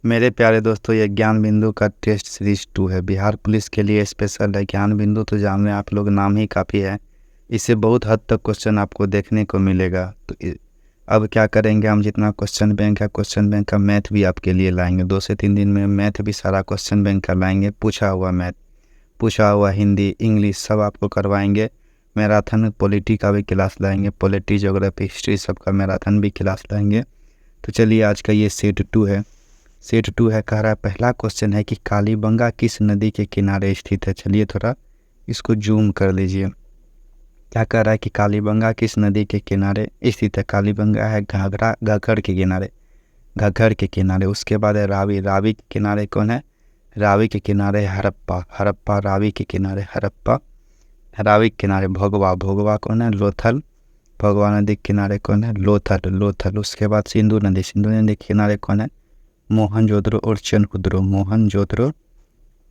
मेरे प्यारे दोस्तों, ये ज्ञान बिंदु का टेस्ट सीरीज 2 है। बिहार पुलिस के लिए स्पेशल है। ज्ञान बिंदु तो जान रहे हैं आप लोग, नाम ही काफ़ी है। इससे बहुत हद तक क्वेश्चन आपको देखने को मिलेगा। तो अब क्या करेंगे, हम जितना क्वेश्चन बैंक है, क्वेश्चन बैंक का मैथ भी आपके लिए लाएंगे। 2 से 3 दिन में मैथ भी सारा क्वेश्चन बैंक का लाएंगे। पूछा हुआ मैथ, पूछा हुआ हिंदी, इंग्लिश सब आपको करवाएंगे। मैराथन पॉलिटी का भी क्लास लाएंगे। पॉलिटी, ज्योग्राफी, हिस्ट्री सबका मैराथन भी क्लास लाएंगे। तो चलिए, आज का ये सेट 2 है। सेट 2 है, कह रहा है पहला क्वेश्चन है कि कालीबंगा किस नदी के किनारे स्थित है। चलिए थोड़ा इसको जूम कर लीजिए। क्या कह रहा है कि कालीबंगा किस नदी के किनारे स्थित है। कालीबंगा है घाघरा, घाघर के किनारे, घाघर के किनारे। उसके बाद है रावी, रावी के किनारे कौन है? रावी के किनारे हड़प्पा, हड़प्पा रावी के किनारे, हड़प्पा रावी के किनारे। भोगवा, भोगवा कौन है? लोथल, भोगवा नदी के किनारे कौन है? लोथल, लोथल। उसके बाद सिंधु नदी, सिंधु नदी के किनारे कौन है? मोहनजोदड़ो और चनहुद्रो, मोहनजोदड़ो,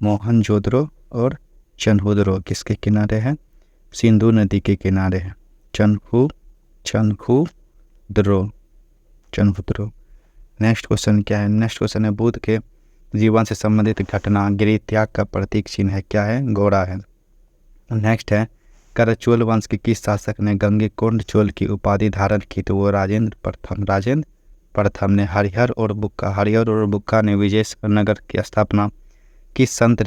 मोहनजोदड़ो और चनहुद्रो किसके किनारे हैं? सिंधु नदी के किनारे हैं। चनहुद्रो, चनहुद्रो। नेक्स्ट क्वेश्चन क्या है? नेक्स्ट क्वेश्चन है बुद्ध के जीवन से संबंधित घटना गिरि त्याग का प्रतीक चिन्ह है। क्या है? घोड़ा है। नेक्स्ट है, करचोल वंश के किस शासक ने गंगईकोंड चोल की उपाधि धारण की? तो वो राजेंद्र प्रथम, राजेंद्र प्रथम ने। हरिहर और बुक्का, हरिहर और बुक्का ने विजयनगर की स्थापना किस संत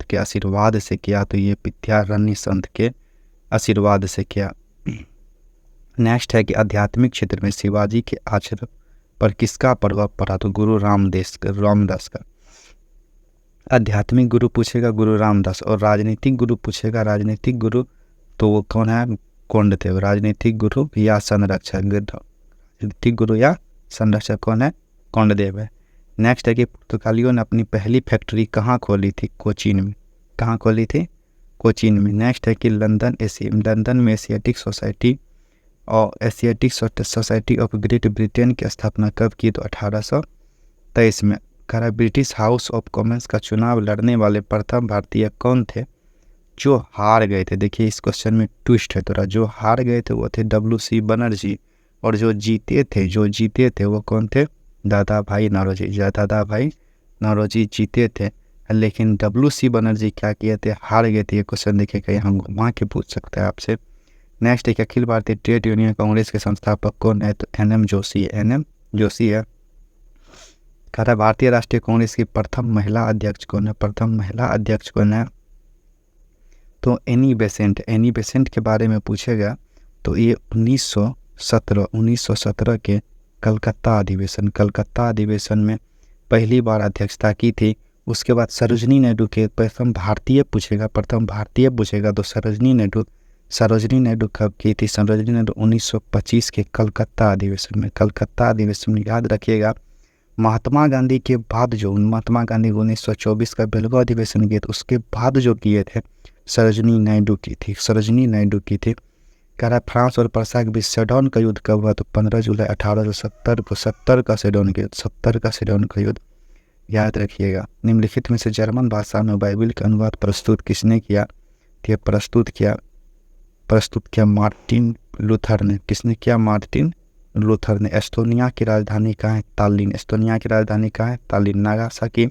के आशीर्वाद से किया? तो ये विद्यारण्य संत के आशीर्वाद से किया। नेक्स्ट है कि आध्यात्मिक क्षेत्र में शिवाजी के आचरण पर किसका प्रभाव पड़ा? तो गुरु रामदास का। आध्यात्मिक गुरु पूछेगा गुरु रामदास, और राजनीतिक गुरु पूछेगा राजनीतिक गुरु, तो वो कौन है? कोंडदेव। राजनीतिक गुरु या संरक्षक, राजनीतिक गुरु या संरक्षक कौन है? कोंडदेव है। नेक्स्ट है कि पुर्तगालियों ने अपनी पहली फैक्ट्री कहाँ खोली थी? कोचीन में। कहाँ खोली थी? कोचीन में। नेक्स्ट है कि लंदन में एशियाटिक सोसाइटी और Asiatic society of great Britain की स्थापना कब की? तो 1823 में। कहा ब्रिटिश हाउस ऑफ कॉमन्स का चुनाव लड़ने वाले प्रथम भारतीय कौन थे जो हार गए थे? देखिए इस क्वेश्चन में ट्विस्ट है थोड़ा। जो हार गए थे वो थे WC बनर्जी, और जो जीते थे वो कौन थे? दादा भाई नौरोजी, दादा भाई नौरोजी जीते थे। लेकिन WC बनर्जी क्या किए थे? हार गए थे। ये क्वेश्चन देखिए कहीं हम घुमा के पूछ सकते हैं आपसे। नेक्स्ट है कि अखिल भारतीय ट्रेड यूनियन कांग्रेस के संस्थापक कौन है? तो NM जोशी, NM जोशी है। कह रहा भारतीय राष्ट्रीय कांग्रेस की प्रथम महिला अध्यक्ष कौन है? प्रथम महिला अध्यक्ष कौन है? तो एनी बेसेंट, एनी बेसेंट के बारे में पूछेगा। तो ये 1917 के कलकत्ता अधिवेशन में पहली बार अध्यक्षता की थी। उसके बाद सरोजनी नायडू के प्रथम भारतीय पूछेगा तो सरोजनी नायडू कब की थी? सरोजनी नायडू 1925 के कलकत्ता अधिवेशन में। याद रखिएगा, महात्मा गांधी के बाद जो महात्मा गांधी 1924 का बेलगांव अधिवेशन किए थे, उसके बाद जो किए थे सरोजनी नायडू की थी। कह रहा फ्रांस और प्रसा के बीच सेडोन का युद्ध कब हुआ? तो 15 जुलाई 1870 को। 70 का सेडोन का युद्ध। याद रखिएगा। निम्नलिखित में से जर्मन भाषा में बाइबिल का अनुवाद प्रस्तुत किसने किया? तो प्रस्तुत किया मार्टिन लूथर ने। किसने किया? मार्टिन लूथर ने। एस्टोनिया की राजधानी कहाँ है? तालिन। एस्टोनिया की राजधानी कहाँ है? तालिन। नागासाकी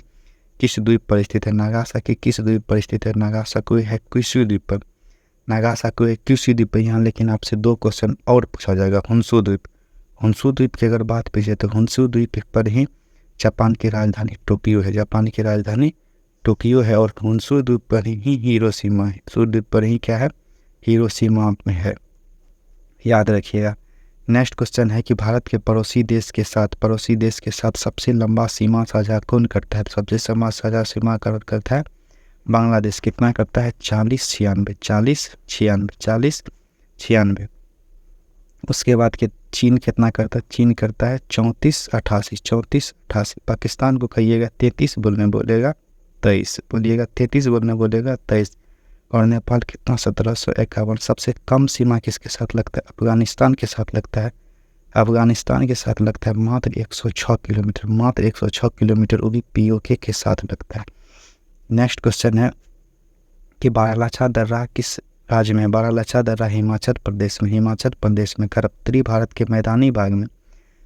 किस द्वीप पर स्थित है? नागासाकी किस द्वीप पर स्थित है? नागासाकी है क्यूशू द्वीप पर। नागासाकी एक क्यूशू द्वीप है यहाँ। लेकिन आपसे 2 क्वेश्चन और पूछा जाएगा। हुन्सू द्वीप की अगर बात पूछे तो हुन्सू द्वीप पर ही जापान की राजधानी टोक्यो है। और हुन्सू द्वीप पर ही हिरोशिमा है। हुन्सू द्वीप पर ही क्या है? हिरोशिमा में है। याद रखिएगा। नेक्स्ट क्वेश्चन है कि भारत के पड़ोसी देश के साथ सबसे लंबा सीमा साझा कौन करता है? सबसे साझा सीमा करता है बांग्लादेश। कितना करता है? 40-96। उसके बाद के चीन कितना करता है? चीन करता है 34-88। पाकिस्तान को कहिएगा 33 बोलने बोलेगा 23, बोलिएगा 33 बोलने बोलेगा 23। और नेपाल कितना? 1751। सबसे कम सीमा किसके साथ लगता है? अफगानिस्तान के साथ लगता है। मात्र 106 किलोमीटर, वो भी POK के साथ लगता है। नेक्स्ट क्वेश्चन है कि बारालाचा दर्रा किस राज्य में? बारालाचा दर्रा हिमाचल प्रदेश में। उत्तरी भारत के मैदानी भाग में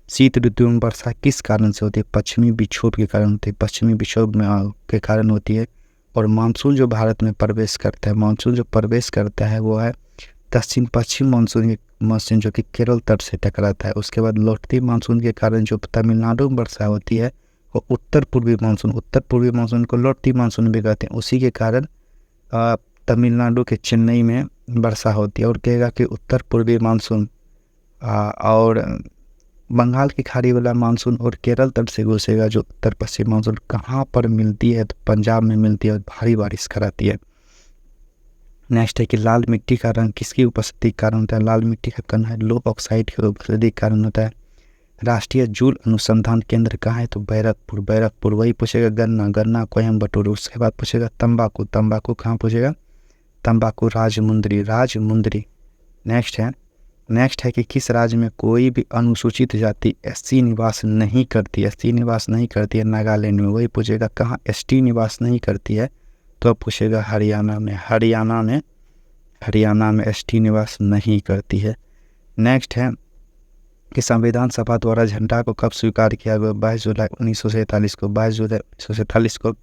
शीत ऋतु में वर्षा किस कारण से होती है? पश्चिमी विक्षोभ के कारण होती है, पश्चिमी विक्षोभ में के कारण होती है। और मानसून जो भारत में प्रवेश करता है, मानसून जो प्रवेश करता है वो है दक्षिण पश्चिम मानसून जो कि केरल तट से टकराता है। उसके बाद लौटती मानसून के कारण जो तमिलनाडु में वर्षा होती है वो उत्तर पूर्वी मानसून को लौटती मानसून भी कहते हैं। उसी के कारण तमिलनाडु के चेन्नई में वर्षा होती है। और कहेगा कि उत्तर पूर्वी मानसून और बंगाल की खाड़ी वाला मानसून और केरल तट से घुसेगा जो उत्तर पश्चिम मानसून कहाँ पर मिलती है? तो पंजाब में मिलती है और भारी बारिश कराती है। नेक्स्ट है कि लाल मिट्टी का रंग किसकी उपस्थिति के कारण होता है? लाल मिट्टी का कण है लो ऑक्साइड की उपस्थिति के कारण होता है। राष्ट्रीय जूल अनुसंधान केंद्र कहाँ है? तो बैरकपुर। वही पूछेगा गन्ना कोयम्बटूर। उसके बाद पूछेगा तंबाकू कहाँ पूछेगा? तंबाकू राजमुंदरी। नेक्स्ट है कि किस राज्य में कोई भी अनुसूचित जाति एसटी निवास नहीं करती है? नागालैंड में। वही पूछेगा कहाँ एसटी निवास नहीं करती है? तो पूछेगा हरियाणा में एसटी निवास नहीं करती है। नेक्स्ट है कि संविधान सभा द्वारा झंडा को कब स्वीकार किया गया? 22 जुलाई 1947 को।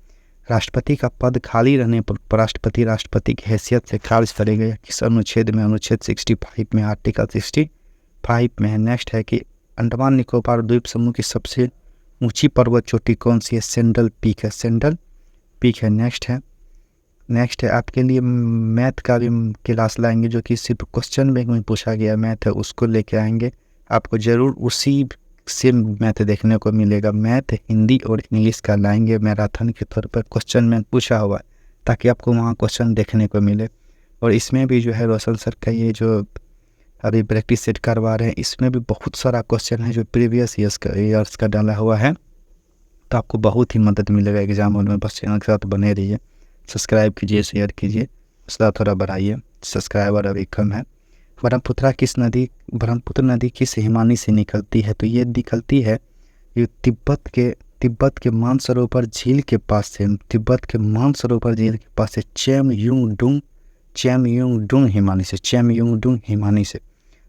राष्ट्रपति का पद खाली रहने पर राष्ट्रपति की हैसियत से खारिज करे गए किस अनुच्छेद में? अनुच्छेद 65 में, आर्टिकल 65 में है। नेक्स्ट है कि अंडमान निकोबार द्वीप समूह की सबसे ऊंची पर्वत चोटी कौन सी है? सेंट्रल पीक है। नेक्स्ट है आपके लिए मैथ का भी क्लास लाएंगे जो कि सिर्फ क्वेश्चन बैंक में पूछा गया मैथ है, उसको लेके आएंगे। आपको जरूर उसी से मैथ देखने को मिलेगा। मैथ हिंदी और इंग्लिश का लाएंगे मैराथन के तौर पर, क्वेश्चन में पूछा हुआ है ताकि आपको वहाँ क्वेश्चन देखने को मिले। और इसमें भी जो है रोशन सर का ये जो अभी प्रैक्टिस सेट करवा रहे हैं इसमें भी बहुत सारा क्वेश्चन है जो प्रीवियस ईयर्स का डाला हुआ है, तो आपको बहुत ही मदद मिलेगा एग्जाम हॉल में। बस चैनल के साथ बने रहिए, सब्सक्राइब कीजिए, शेयर कीजिए, उसका थोड़ा बढ़ाइए, सब्सक्राइबर अभी कम है। ब्रह्मपुत्र नदी किस हिमानी से निकलती है? तो ये निकलती है ये तिब्बत के मानसरोवर झील के पास से चेमयुंगडुंग हिमानी से।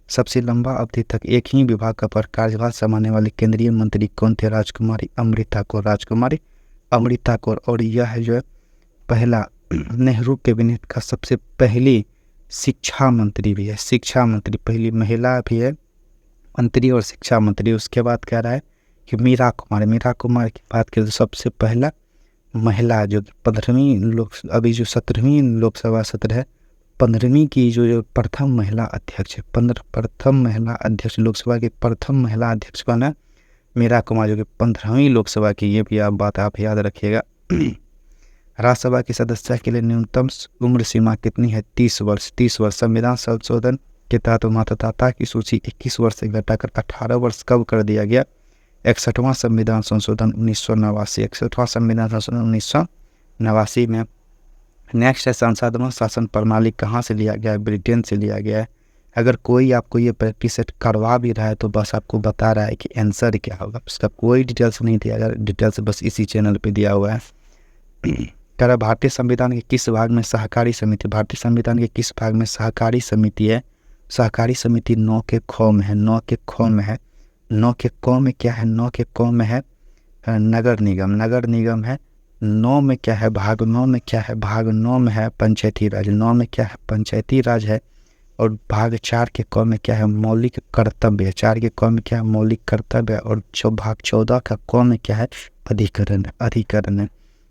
सबसे लंबा अवधि तक एक ही विभाग का पर कार्यभार संभालने वाले केंद्रीय मंत्री कौन थे? राजकुमारी अमृता कौर। और यह है जो है पहला नेहरू कैबिनेट का सबसे पहली शिक्षा मंत्री भी है, पहली महिला भी है मंत्री और शिक्षा मंत्री। उसके बाद कह रहा है कि मीरा कुमार की बात करें तो सबसे पहला महिला जो 17वीं लोकसभा सत्र है, 15वीं की जो प्रथम महिला अध्यक्ष है, लोकसभा की प्रथम महिला अध्यक्ष कौन है? मीरा कुमार, जो कि 15वीं लोकसभा की। ये भी बात आप याद रखिएगा। राज्यसभा की सदस्य के लिए न्यूनतम उम्र सीमा कितनी है? 30 वर्ष। संविधान संशोधन के तहत मतदाता की सूची 21 वर्ष से घटाकर 18 वर्ष कब कर दिया गया? 61वां संविधान संशोधन 1989 में। नेक्स्ट है संसदीय शासन प्रणाली कहाँ से लिया गया है? ब्रिटेन से लिया गया है। अगर कोई आपको ये प्रैक्टिस सेट करवा भी रहा है तो बस आपको बता रहा है कि आंसर क्या होगा, उसका कोई डिटेल्स नहीं दिया गया, डिटेल्स बस इसी चैनल पे दिया हुआ है। भारतीय संविधान के किस भाग में सहकारी समिति? भारतीय संविधान के किस भाग में सहकारी समिति है? सहकारी समिति 9 के ख में है। 9 के ख में क्या है? 9 के क में है नगर निगम है। 9 में क्या है? भाग 9 में क्या है? भाग 9 में है पंचायती राज। 9 में क्या है? पंचायती राज है। और भाग 4 के क में क्या है? मौलिक कर्तव्य। 4 के क में क्या है? मौलिक कर्तव्य। और भाग 14 का क में क्या है? अधिकरण है।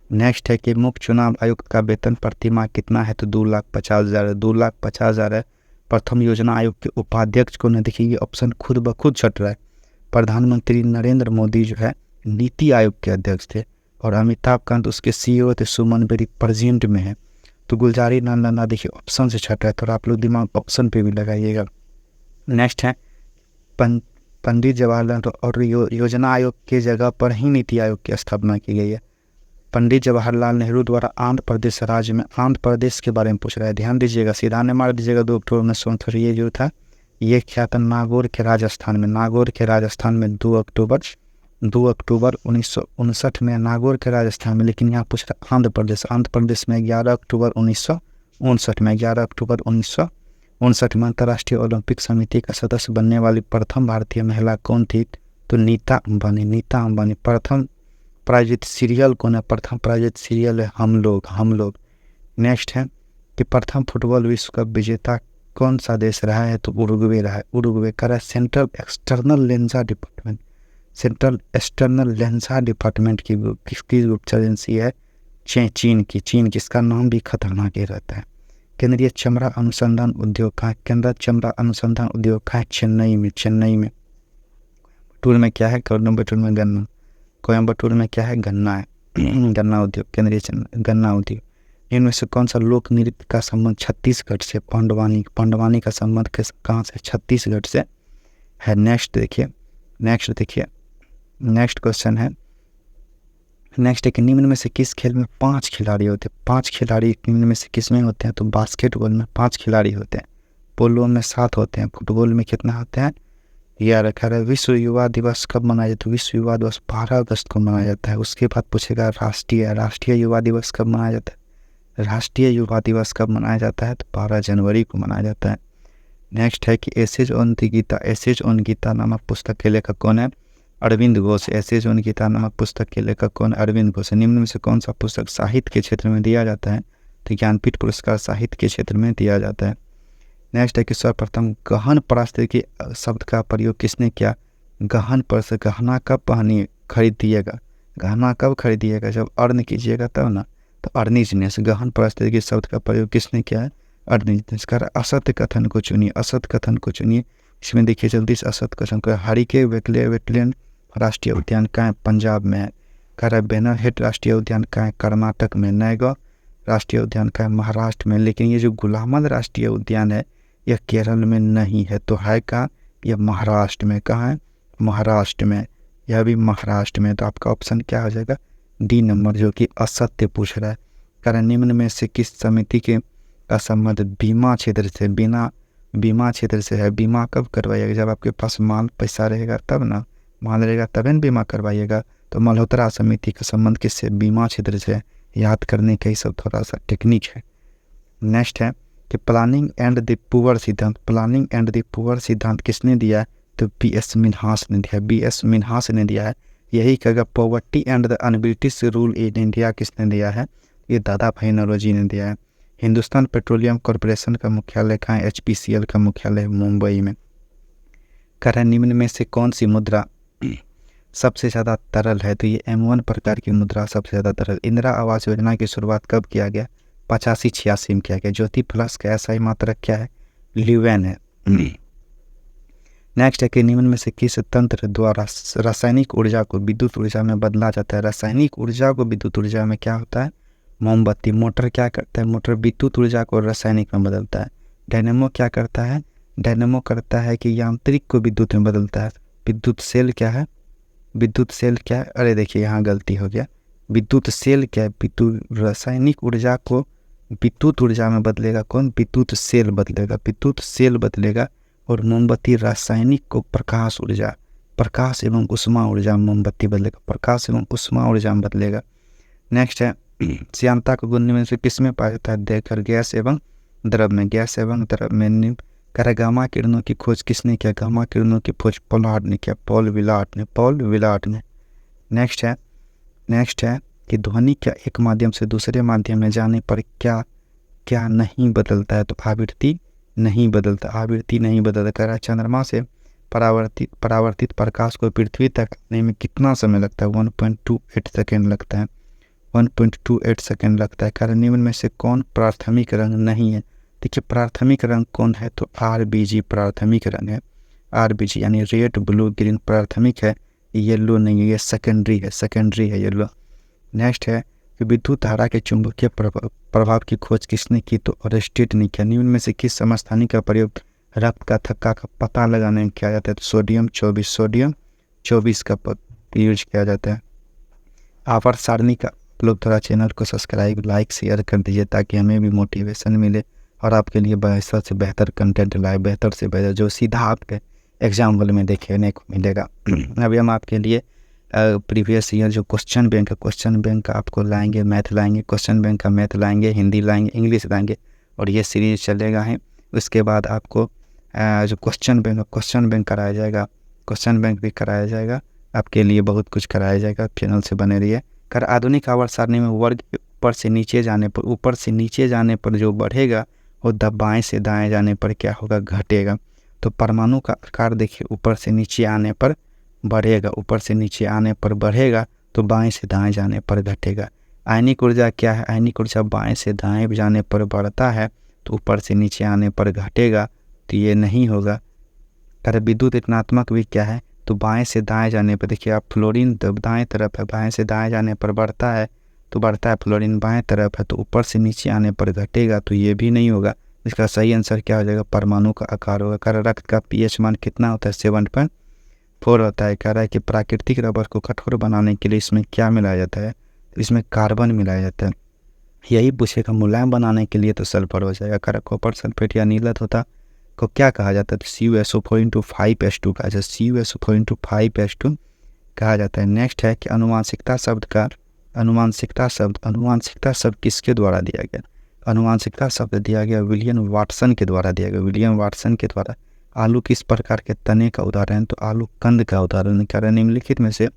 नेक्स्ट है कि मुख्य चुनाव आयुक्त का वेतन प्रतिमाह कितना है? तो 2,50,000 है। प्रथम योजना आयोग के उपाध्यक्ष को न देखिए, ये ऑप्शन खुद ब खुद छट रहा है। प्रधानमंत्री नरेंद्र मोदी जो है नीति आयोग के अध्यक्ष थे और अमिताभ कांत उसके सीईओ थे। सुमन बेरी प्रेजेंट में है। तो गुलजारी लाल देखिए ऑप्शन से छट रहा है, थोड़ा आप लोग दिमाग ऑप्शन पे भी लगाइएगा। नेक्स्ट है पंडित जवाहरलाल और योजना आयोग की जगह पर ही नीति आयोग की स्थापना की गई है। पंडित जवाहरलाल नेहरू द्वारा आंध्र प्रदेश राज्य में, आंध्र प्रदेश के बारे में पूछ रहा है, ध्यान दीजिएगा, सीधा ने मार दीजिएगा। 2 अक्टूबर 1969 ये जो था ये क्या था? नागौर के राजस्थान में 2 अक्टूबर 1959 में नागौर के राजस्थान में। लेकिन यहाँ पूछ रहा आंध्र प्रदेश में 11 अक्टूबर 1959 में। अंतर्राष्ट्रीय ओलंपिक समिति का सदस्य बनने वाली प्रथम भारतीय महिला कौन थी? तो नीता अंबानी। प्रथम प्रायोजित सीरियल कौन है? प्रथम प्रायोजित सीरियल है हम लोग। नेक्स्ट है कि प्रथम फुटबॉल विश्व कप विजेता कौन सा देश रहा है? तो उरुग्वे रहा है। उरुग्वे का रहा है। सेंट्रल एक्सटर्नल लेंसा डिपार्टमेंट की किसकी गुप्त एजेंसी है? चीन की। इसका नाम भी खतरनाक ही रहता है। केंद्रीय चमड़ा अनुसंधान उद्योग कहाँ है? केंद्रीय चमड़ा अनुसंधान उद्योग कहाँ है? चेन्नई में। कोयम्बटूर में क्या है? कोयम्बटूर में गन्ना। कोयम्बटूर में क्या है? गन्ना है। गन्ना उद्योग, केंद्रीय गन्ना उद्योग। इनमें से कौन सा लोक नृत्य का संबंध छत्तीसगढ़ से? पांडवानी का संबंध कहाँ से? छत्तीसगढ़ से है। नेक्स्ट देखिए नेक्स्ट क्वेश्चन है। नेक्स्ट है कि निम्न में से किस खेल में 5 खिलाड़ी होते हैं? 5 खिलाड़ी निम्न में से किस में होते हैं? तो बास्केटबॉल में 5 खिलाड़ी होते हैं, पोलो में 7 होते हैं, फुटबॉल में कितना होते हैं? यह रखा है। विश्व युवा दिवस कब मनाया जाता है? विश्व युवा दिवस 12 अगस्त को मनाया जाता है। उसके बाद पूछेगा राष्ट्रीय युवा दिवस कब मनाया जाता है? राष्ट्रीय युवा दिवस कब मनाया जाता है? तो 12 जनवरी को मनाया जाता है। नेक्स्ट है कि एसेज ऑन गीता नामक पुस्तक के लेखक कौन है? अरविंद घोष। एसेज ऑन गीता नामक पुस्तक के लेखक कौन? अरविंद घोष। निम्न में से कौन सा पुस्तक साहित्य के क्षेत्र में दिया जाता है? तो ज्ञानपीठ पुरस्कार साहित्य के क्षेत्र में दिया जाता है। नेक्स्ट है कि सर्वप्रथम गहन पारिस्थितिकी शब्द का प्रयोग किसने किया? गहन पर गहना कब खरीदिएगा? गहना कब खरीदिएगा? जब अर्न कीजिएगा तब ना। तो अर्निज ने। गहन पारिस्थितिकी शब्द का प्रयोग किसने किया है? अर्निज ने। इसका असत्य कथन को चुनिए। इसमें देखिए जल्दी से असत्य कथन को। हरिके वेटलैंड राष्ट्रीय उद्यान कहाँ है? पंजाब में है। बैनर हेड राष्ट्रीय उद्यान कहाँ है? कर्नाटक में। नैगो राष्ट्रीय उद्यान कहाँ है? महाराष्ट्र में। लेकिन ये जो गुलामद राष्ट्रीय उद्यान है यह केरल में नहीं है, तो है कहाँ? यह महाराष्ट्र में। कहाँ है? महाराष्ट्र में। यह भी महाराष्ट्र में। तो आपका ऑप्शन क्या हो जाएगा? डी नंबर, जो कि असत्य पूछ रहा है। कारण निम्न में से किस समिति के का संबंध बीमा क्षेत्र से? बीमा क्षेत्र से है। बीमा कब करवाइएगा? जब आपके पास माल पैसा रहेगा तब ना। माल रहेगा तभी न बीमा करवाइएगा। तो मल्होत्रा समिति का संबंध किससे? बीमा क्षेत्र से। याद करने का ही सब थोड़ा सा टेक्निक है। नेक्स्ट है कि प्लानिंग एंड द पुअर सिद्धांत किसने दिया है? तो B.S. मिन्हास ने दिया है। यही कहेगा पॉवर्टी एंड द अनएबिलिटी से रूल इन इंडिया किसने दिया है? ये दादा भाई नौरोजी ने दिया है। हिंदुस्तान पेट्रोलियम कॉरपोरेशन का मुख्यालय कहाँ है? HPCL का मुख्यालय मुंबई में। कर निम्न में से कौन सी मुद्रा सबसे ज़्यादा तरल है? तो ये M1 प्रकार की मुद्रा सबसे ज़्यादा तरल। इंदिरा आवास योजना की शुरुआत कब किया गया? 85-86 में किया गया। ज्योति प्लस का SI मात्रक क्या है? ल्यूएन है। नेक्स्ट है कि निम्न में से किस तंत्र द्वारा रासायनिक ऊर्जा को विद्युत ऊर्जा में बदला जाता है? रासायनिक ऊर्जा को विद्युत ऊर्जा में क्या होता है? मोमबत्ती। मोटर क्या करता है? मोटर विद्युत ऊर्जा को रासायनिक में बदलता है। डायनेमो क्या करता है? डायनेमो करता है कि यांत्रिक को विद्युत में बदलता है। विद्युत सेल क्या है? अरे देखिए यहाँ गलती हो गया। विद्युत सेल क्या है? रासायनिक ऊर्जा को विद्युत ऊर्जा में बदलेगा कौन? विद्युत सेल बदलेगा। और मोमबत्ती रासायनिक को प्रकाश एवं उष्मा ऊर्जा में मोमबत्ती बदलेगा। नेक्स्ट है श्यानता का गुण निम्न में से किसमें पाया जाता है? देखकर गैस एवं द्रव में। गामा किरणों की खोज किसने किया? गामा किरणों की खोज पोलार्ड ने किया। पॉल विलाट ने। नेक्स्ट है कि ध्वनि क्या एक माध्यम से दूसरे माध्यम में जाने पर क्या नहीं बदलता है? तो आवृत्ति नहीं बदलता। कह चंद्रमा से परावर्तित प्रकाश को पृथ्वी तक आने में कितना समय लगता है? 1.28 सेकेंड लगता है। 1.28 सेकेंड लगता है। कारण निम्न में से कौन प्राथमिक रंग नहीं है? देखिए प्राथमिक रंग कौन है? तो RBG प्राथमिक रंग है। RBG यानी रेड ब्लू ग्रीन प्राथमिक है। येलो नहीं है, ये सेकेंडरी है येलो। नेक्स्ट है कि विद्युत धारा के चुंबकीय प्रभाव की खोज किसने की? तो अरेस्टेड ने किया। निम्न में से किस समस्थानिक का प्रयोग रक्त का थक्का का पता लगाने में किया जाता है? तो सोडियम 24 का यूज किया जाता है। आवर्त सारणी का लोग थोड़ा चैनल को सब्सक्राइब लाइक शेयर कर दीजिए ताकि हमें भी मोटिवेशन मिले और आपके लिए बेहतर से बेहतर कंटेंट लाए, बेहतर से बेहतर जो सीधा आपके एग्जाम हॉल में देखने को मिलेगा। अभी हम आपके लिए प्रीवियस ईयर जो क्वेश्चन बैंक का आपको लाएंगे, मैथ लाएंगे, क्वेश्चन बैंक का मैथ लाएंगे, हिंदी लाएंगे, इंग्लिश लाएंगे और ये सीरीज चलेगा है। उसके बाद आपको जो क्वेश्चन बैंक कराया जाएगा क्वेश्चन बैंक भी कराया जाएगा, आपके लिए बहुत कुछ कराया जाएगा, चैनल से बने रहिए। कर आधुनिक आवर्त सारणी में वर्ग ऊपर से नीचे जाने पर जो बढ़ेगा वो बाएं से दाएं जाने पर क्या होगा, घटेगा। तो परमाणु का आकार देखिए, ऊपर से नीचे आने पर बढ़ेगा, ऊपर से नीचे आने पर बढ़ेगा, तो बाएं से दाएं जाने पर घटेगा। आयनिक ऊर्जा क्या है, आयनिक ऊर्जा बाएं से दाएं जाने पर बढ़ता है, तो ऊपर से नीचे आने पर घटेगा, तो ये नहीं होगा। अरे विद्युत ऋणात्मक भी क्या है, तो बाएं से दाएं जाने पर देखिए, आप फ्लोरीन तो दाएं तरफ है, बाएं से दाएं जाने पर बढ़ता है, तो बढ़ता है, फ्लोरीन बाएं तरफ है, तो ऊपर से नीचे आने पर घटेगा, तो ये भी नहीं होगा। इसका सही आंसर क्या हो जाएगा, परमाणु का आकार होगा। कह रक्त का पीएच मान कितना होता है, 7.4 होता है। कह रहा है कि प्राकृतिक रबर को कठोर बनाने के लिए इसमें क्या मिलाया जाता है, इसमें कार्बन मिलाया जाता है। यही पूछेगा मुलायम बनाने के लिए तो सल्फर हो जाएगा। कह रहा कॉपर सल्फेट या नीलत होता को क्या कहा जाता है, तो CuSO4 × 5H2 कहा जाता है, CuSO4 × 5H2 कहा जाता है। नेक्स्ट है कि अनुवांशिकता शब्द किसके द्वारा दिया गया, अनुवांशिकता शब्द दिया गया विलियम वाटसन के द्वारा दिया गया, विलियम वाटसन के द्वारा। आलू किस प्रकार के तने का उदाहरण, तो आलू कंद का उदाहरण। कह रहा निम्नलिखित में से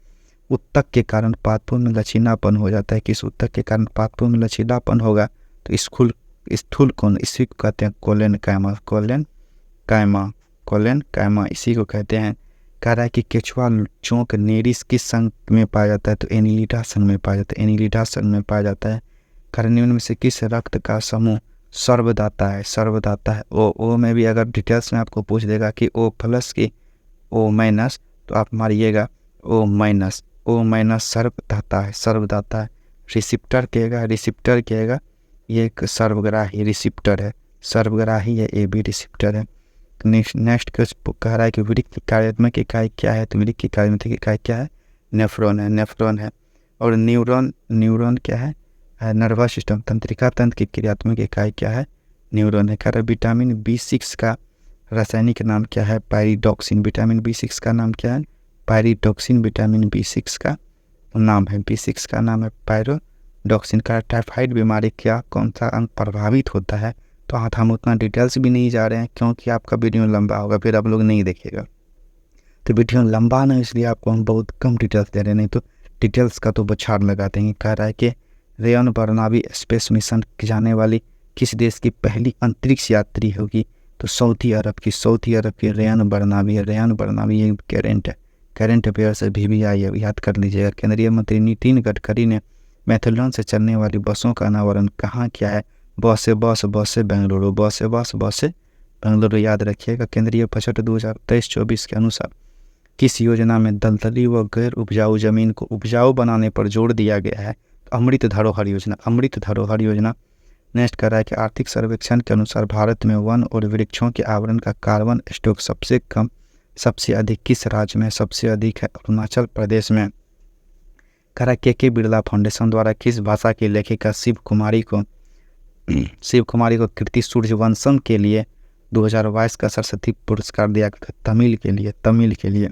उत्तक के कारण पादपों में लचीलापन हो जाता है, किस उत्तक के कारण पादपों में लचीलापन होगा, तो स्थूल कोण, इसी को कहते हैं कोलेन कायमा, इसी को कहते हैं। कह रहा है कि केचुआ चौक नेरिस किस संघ में पाया जाता है, तो एनिलिडा संघ में पाया जाता है। कह रहा निम्न में से किस रक्त का समूह सर्वदाता है। ओ में भी अगर डिटेल्स में आपको पूछ देगा कि O+ की O-, तो आप मारिएगा O-, सर्वदाता है। रिसिप्टर कहेगा ये एक सर्वग्राही रिसिप्टर है, ये भी रिसिप्टर है। नेक्स्ट कह रहा है कि वृक्क की कार्यात्मक इकाई क्या है, तो वृक्क की कार्यात्मक इकाई क्या है, नेफ्रॉन है। और न्यूरॉन क्या है, नर्वस सिस्टम, तंत्रिका तंत्र की क्रियात्मक इकाई क्या है, न्यूरॉन है। कह रहा विटामिन B6 का रासायनिक नाम क्या है, पायरिडॉक्सिन। विटामिन B6 का नाम क्या है, पायरिडॉक्सिन। विटामिन B6 का नाम है पायरिडॉक्सिन। का टाइफाइड बीमारी क्या कौन सा अंग प्रभावित होता है, तो आज हम उतना डिटेल्स भी नहीं जा रहे हैं क्योंकि आपका वीडियो लंबा होगा, फिर आप लोग नहीं देखिएगा। तो वीडियो लंबा ना, इसलिए आपको हम बहुत कम डिटेल्स दे रहे हैं, नहीं तो डिटेल्स का तो बौछार लगा देंगे। कह रहा है कि रेयन बर्नाबी स्पेस मिशन जाने वाली किस देश की पहली अंतरिक्ष यात्री होगी, तो सऊदी अरब की रेयन बर्नाबी ये करेंट अफेयर से भी याद कर लीजिएगा। केंद्रीय मंत्री नितिन गडकरी ने मैथुलन से चलने वाली बसों का अनावरण कहाँ किया है, बस से बेंगलुरु याद रखिएगा। केंद्रीय बजट 2023-24 के अनुसार किस योजना में दलदली व गैर उपजाऊ जमीन को उपजाऊ बनाने पर जोर दिया गया है, तो अमृत धरोहर योजना। नेक्स्ट कर रहा है कि आर्थिक सर्वेक्षण के अनुसार भारत में वन और वृक्षों के आवरण का कार्बन स्टॉक सबसे अधिक किस राज्य में, सबसे अधिक है अरुणाचल प्रदेश में। कह रहा है के बिरला फाउंडेशन द्वारा किस भाषा की लेखिका शिव कुमारी को कीर्ति सूर्यवंशम के लिए 2022 का सरस्वती पुरस्कार दिया गया, तमिल के लिए।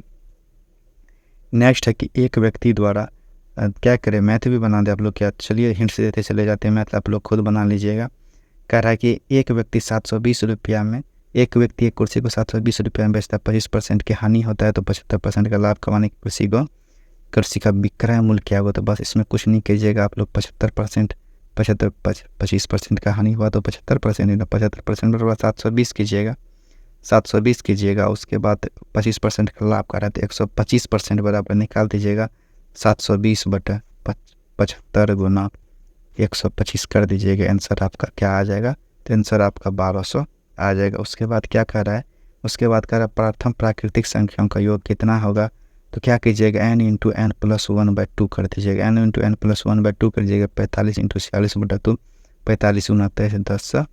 नेक्स्ट है कि एक व्यक्ति द्वारा क्या करें, मैथ भी बना दे आप लोग क्या, चलिए हिंट से देते चले जाते हैं, मैथ आप लोग खुद बना लीजिएगा। कह रहा है कि एक व्यक्ति 720 रुपया में एक कुर्सी को 720 रुपया में बेचता है, 25% की हानि होता है, तो 75% का लाभ कमाने की कुर्सी का विक्रय मूल्य क्या होगा, तो बस इसमें कुछ नहीं कीजिएगा आप लोग, 25% का हानि हुआ तो 75% बराबर 720 कीजिएगा। उसके बाद 25% का लाभ का रहा है तो 125% बराबर निकाल दीजिएगा, 720/75 गुना 125 कर दीजिएगा, आंसर आपका क्या आ जाएगा, तो आंसर आपका 1200 आ जाएगा। उसके बाद क्या कह रहा है, प्रथम प्राकृतिक संख्याओं का योग कितना होगा, तो क्या कीजिएगा n × n+1/2 कर दीजिएगा, n × n+1/2 कर दीजिएगा, 45 × 46/2, 45 × 10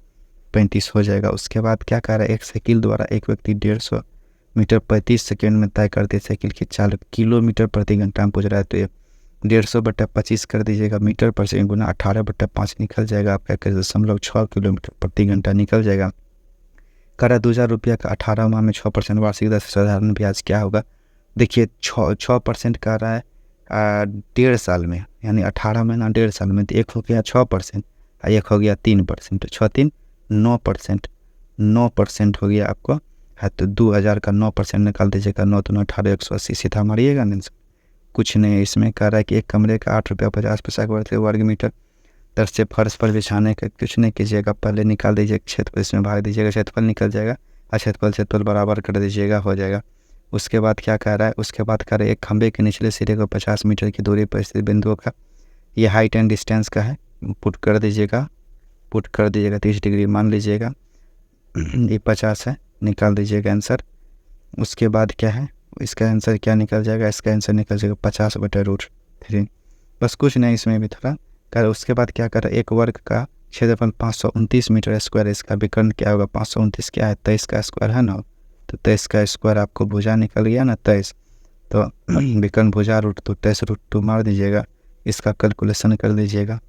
35 हो जाएगा। उसके बाद क्या कह रहा है, एक साइकिल द्वारा एक व्यक्ति 150 मीटर 35 सेकेंड में तय करते साइकिल की चाल किलोमीटर प्रति घंटा में पहुँच रहा है, तो ये 150/25 कर दीजिएगा, मीटर पर सेकेंड गुना 18/5 निकल जाएगा, आपका 1.6 किलोमीटर प्रति घंटा निकल जाएगा। कह रहा 2000 रुपया का 18 माह में 6% वार्षिक दर से साधारण ब्याज क्या होगा, देखिए 6% कर रहा है 1.5 साल में, यानी 18 महीना 1.5 साल में, तो एक हो गया 6% और एक हो गया 3%, 6 3 9% हो गया आपको है तो 2000 का 9% निकाल दीजिएगा, 9 तो 18, 180 सीधा मारिएगा नहीं। कुछ नहीं, इसमें कह रहा है कि एक कमरे का 8 रुपया 50 पैसा के वर्ग मीटर दर से फर्श पर बिछाने का कुछ नहीं कीजिएगा, पहले निकाल दीजिएगा क्षेत्रफल, इसमें भाग दीजिएगा, क्षेत्रफल निकल जाएगा, और क्षेत्रफल बराबर कर दीजिएगा, हो जाएगा। उसके बाद क्या कह रहा है, उसके बाद कह रहा है एक खंभे के निचले सिरे को 50 मीटर की दूरी पर स्थित बिंदुओं का ये हाइट एंड डिस्टेंस का है, पुट कर दीजिएगा 30 डिग्री मान लीजिएगा, ये 50 है, निकाल दीजिएगा आंसर। उसके बाद क्या है, इसका आंसर क्या निकल जाएगा, इसका आंसर निकल जाएगा 50/√3। बस कुछ नहीं, इसमें भी थोड़ा कर। उसके बाद क्या कर, एक वर्ग का क्षेत्रफल 529 मीटर स्क्वायर, इसका विकर्ण क्या होगा, 529 क्या है, 23 का स्क्वायर है ना, तो 23 का स्क्वायर आपको भुजा निकल गया ना 23, तो विकर्ण भुजा √2 मार दीजिएगा, इसका कैलकुलेशन कर दीजिएगा।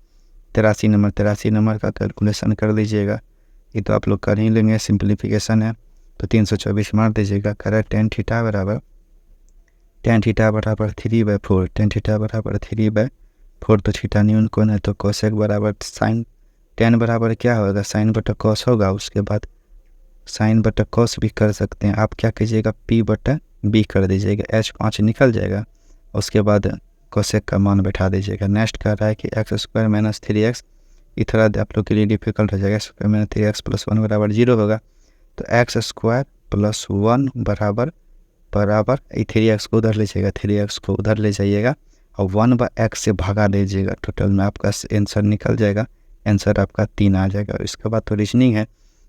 83 नंबर का कैलकुलेशन कर दीजिएगा, ये तो आप लोग कर ही लेंगे, सिंप्लीफिकेशन है, तो 324 मार दीजिएगा। करें tan θ बराबर 3/4, tan θ बराबर 3/4, तो थीटा न्यून कौन है, तो कोसेक बराबर साइन, tan बराबर क्या होगा, साइन बटा कॉस होगा। उसके बाद साइन बटा कॉस भी कर सकते हैं, आप क्या कीजिएगा P/B कर दीजिएगा, H5 निकल जाएगा। उसके बाद कोसेक का मान बैठा दीजिएगा। नेक्स्ट कह रहा है कि x² - 3x, इतना आप लोग के लिए डिफिकल्ट हो जाएगा, x² - 3x + 1 बराबर 0 होगा, तो x² + 1 बराबर 3x को उधर ले जाइएगा, 3x को उधर ले जाइएगा और 1/x से भगा दीजिएगा, टोटल में आपका आंसर निकल जाएगा, आंसर आपका 3 आ जाएगा। इसके बाद तो रीजनिंग है,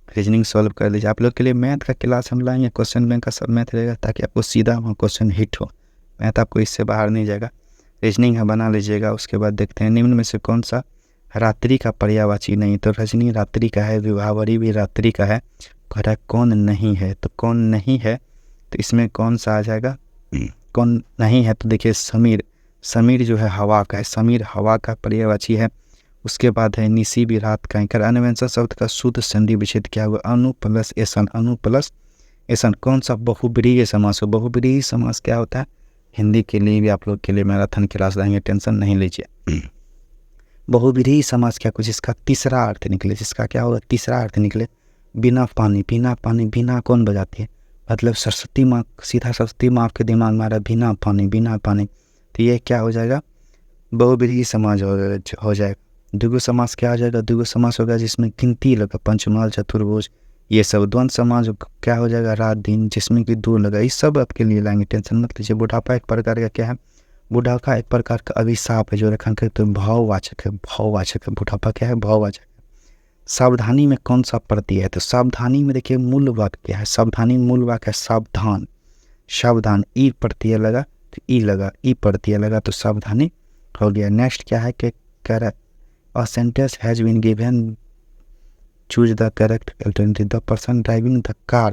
रीजनिंग सॉल्व कर लीजिए। आप लोग के लिए मैथ का क्लास हम लाएंगे, क्वेश्चन बैंक का सब मैथ रहेगा, ताकि आपको सीधा वहाँ क्वेश्चन हिट हो, मैथ आपको इससे बाहर नहीं जाएगा। रीजनिंग है, बना लीजिएगा। उसके बाद देखते हैं निम्न में से कौन सा रात्रि का पर्यायवाची नहीं, तो रजनी रात्रि का है, विवाहवरी भी रात्रि का है, कह रहा है कौन नहीं है, तो कौन नहीं है, तो इसमें कौन सा आ जाएगा, कौन नहीं है, तो देखिए समीर जो है हवा का है, समीर हवा का पर्यायवाची है। उसके बाद है निशी भी रात का है। अन्वंशन शब्द का शुद्ध संधि विच्छेद क्या हुआ, अनु प्लस एसन, कौन सा बहुब्रीहि समास हो, बहुब्रीहि समास क्या होता है, हिंदी के लिए भी आप लोग के लिए मैराथन क्लास लाएंगे, टेंशन नहीं लीजिए। बहुब्रीहि समास क्या, कुछ इसका तीसरा अर्थ निकले, जिसका क्या होगा तीसरा अर्थ निकले, बिना पानी, बिना कौन बजाती है, मतलब सरस्वती माँ, सीधा सरस्वती माँ आपके दिमाग में आ रहा है, बिना पानी, तो ये क्या हो जाएगा, बहुब्रीहि समास हो जाएगा। द्विगु समास क्या आ जाएगा, द्विगु समास होगा जिसमें गिनती लगा, पंचमाल चतुर्भुज, ये सब। द्वंद्व समास क्या हो जाएगा, रात दिन, जिसमें कि दूर लगा, ये सब आपके लिए लाएंगे, टेंशन मत लीजिए। बुढ़ापा एक प्रकार का क्या है, बुढ़ापा एक प्रकार का अभिशाप है जो रेखांकित, तो भाववाचक है, बुढ़ापा क्या है, भाववाचक है। सावधानी में कौन सा प्रत्यय है, तो सावधानी में देखिए मूल वाक्य क्या है, सावधानी मूल वाक्य है सावधान, ई प्रत्यय लगा तो ई लगा, ई प्रत्यय लगा तो सावधानी हो गया। नेक्स्ट क्या है कि कह रहा है A sentence has been given, choose the correct alternative. The person driving the car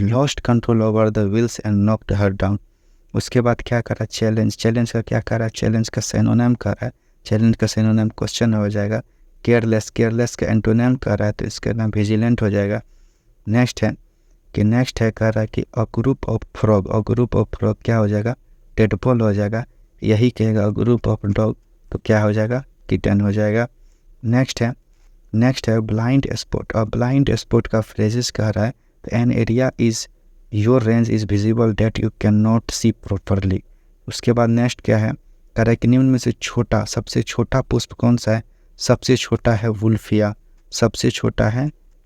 lost control over the wheels and knocked her down. उसके बाद क्या कर रहा है, चैलेंज का क्या कर रहा है, चैलेंज का सिनोनिम कर रहा है, चैलेंज का सिनोनिम क्वेश्चन हो जाएगा। केयरलेस का एंटोनिम कर रहा है, तो इसका नाम विजिलेंट हो जाएगा। नेक्स्ट है कह रहा है कि अ ग्रुप ऑफ फ्रॉग क्या हो जाएगा, टेडपोल हो जाएगा। यही कहेगा अ ग्रुप ऑफ डॉग, तो क्या हो जाएगा, किटन हो जाएगा। नेक्स्ट है ब्लाइंड स्पॉट का फ्रेजेस कह रहा है, तो an area is your range is visible that you can not see properly. उसके बाद नेक्स्ट क्या है, कह रहा है कि निम्न में से सबसे छोटा पुष्प कौन सा है, सबसे छोटा है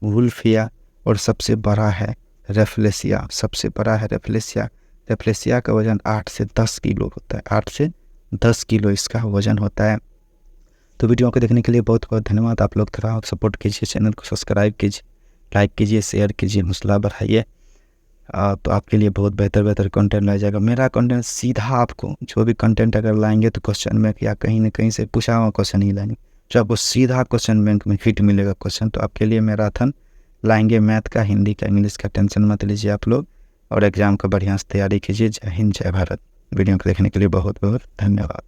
वुल्फिया, और सबसे बड़ा है रेफ्लेसिया, रेफ्लेसिया का वजन 8 से 10 किलो होता है, 8 से 10 किलो इसका वजन होता है। तो वीडियो को देखने के लिए बहुत बहुत धन्यवाद। आप लोग थोड़ा सपोर्ट कीजिए, चैनल को सब्सक्राइब कीजिए, लाइक कीजिए, शेयर कीजिए, हौसला बढ़ाइए, तो आपके लिए बहुत बेहतर कंटेंट आ जाएगा। मेरा कंटेंट सीधा आपको जो भी कंटेंट अगर लाएंगे तो क्वेश्चन में या कहीं ना कहीं से पूछा हुआ क्वेश्चन ही लाएंगे, जो आपको सीधा क्वेश्चन बैंक में फिट मिलेगा क्वेश्चन, तो आपके लिए मैराथन लाएंगे, मैथ का, हिंदी का, इंग्लिश का, टेंशन मत लीजिए आप लोग, और एग्ज़ाम का बढ़िया से तैयारी कीजिए। जय हिंद, जय भारत। वीडियो को देखने के लिए बहुत बहुत धन्यवाद।